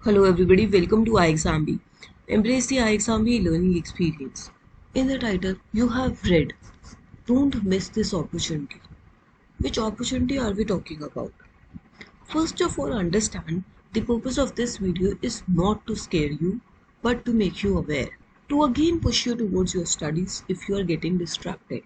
Hello everybody, welcome to iExamB. Embrace the iExamB learning experience. In the title, you have read, don't miss this opportunity. Which opportunity are we talking about? First of all, understand the purpose of this video is not to scare you, but to make you aware. To again push you towards your studies if you are getting distracted.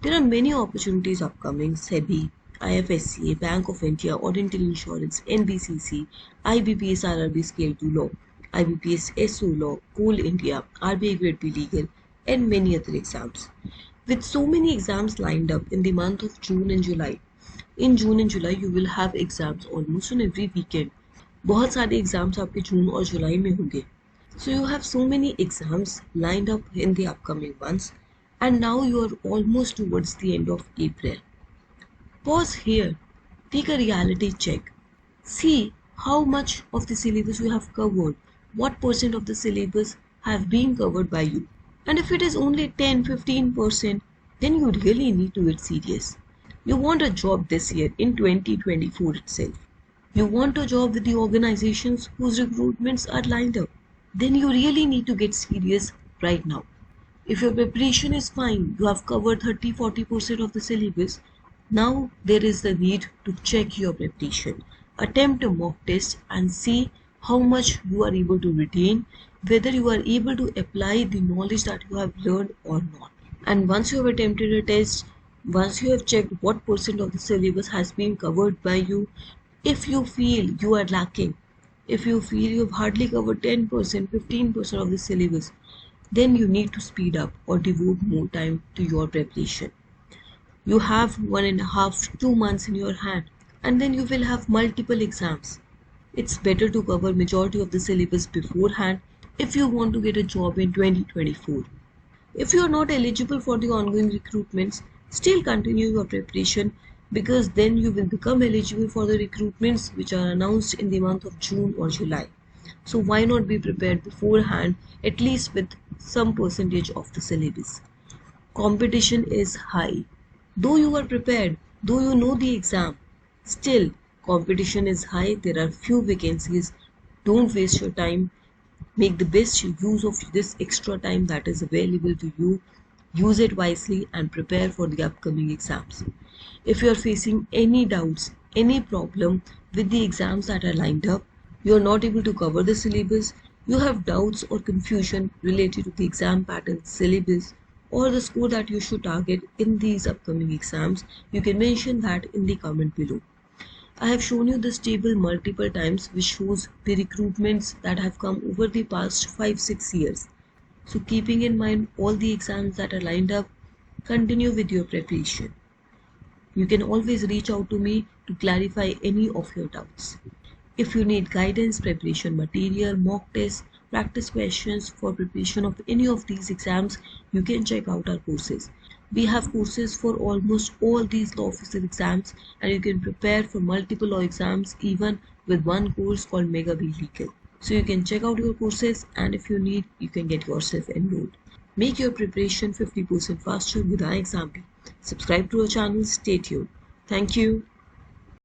There are many opportunities upcoming: SEBI, IFSCA, Bank of India, Oriental Insurance, NBCC, IBPS RRB Scale 2 Law, IBPS SO Law, Coal India, RBI Grade B Legal, and many other exams. With so many exams lined up in the month of June and July. In June and July, you will have exams almost on every weekend. बहुत सारे exams आपके जून और जुलाई में होंगे. So you have so many exams lined up in the upcoming months, and now you are almost towards the end of April. Pause here, take a reality check. See how much of the syllabus you have covered, what percent of the syllabus have been covered by you. And if it is only 10-15%, then you really need to get serious. You want a job this year in 2024 itself. You want a job with the organizations whose recruitments are lined up. Then you really need to get serious right now. If your preparation is fine, you have covered 30-40% of the syllabus, now there is the need to check your preparation. Attempt a mock test and see how much you are able to retain, whether you are able to apply the knowledge that you have learned or not. And once you have attempted a test, once you have checked what percent of the syllabus has been covered by you, if you feel you are lacking, if you feel you have hardly covered 10%, 15% of the syllabus, then you need to speed up or devote more time to your preparation. You have 1.5 to 2 months in your hand, and then you will have multiple exams. It's better to cover majority of the syllabus beforehand if you want to get a job in 2024. If you are not eligible for the ongoing recruitments, still continue your preparation, because then you will become eligible for the recruitments which are announced in the month of June or July. So why not be prepared beforehand, at least with some percentage of the syllabus. Competition is high. Though you are prepared, though you know the exam, still competition is high. There are few vacancies. Don't waste your time. Make the best use of this extra time that is available to you. Use it wisely and prepare for the upcoming exams. If you are facing any doubts, any problem with the exams that are lined up, you are not able to cover the syllabus, you have doubts or confusion related to the exam pattern, syllabus, or the score that you should target in these upcoming exams, you can mention that in the comment below. I have shown you this table multiple times, which shows the recruitments that have come over the past 5-6 years. So keeping in mind all the exams that are lined up, continue with your preparation. You can always reach out to me to clarify any of your doubts. If you need guidance, preparation material, mock tests, practice questions for preparation of any of these exams, you can check out our courses. We have courses for almost all these law officer exams, and you can prepare for multiple law exams even with one course called Mega B Legal. So you can check out your courses, and if you need, you can get yourself enrolled. Make your preparation 50% faster with iExamB. Subscribe to our channel. Stay tuned. Thank you.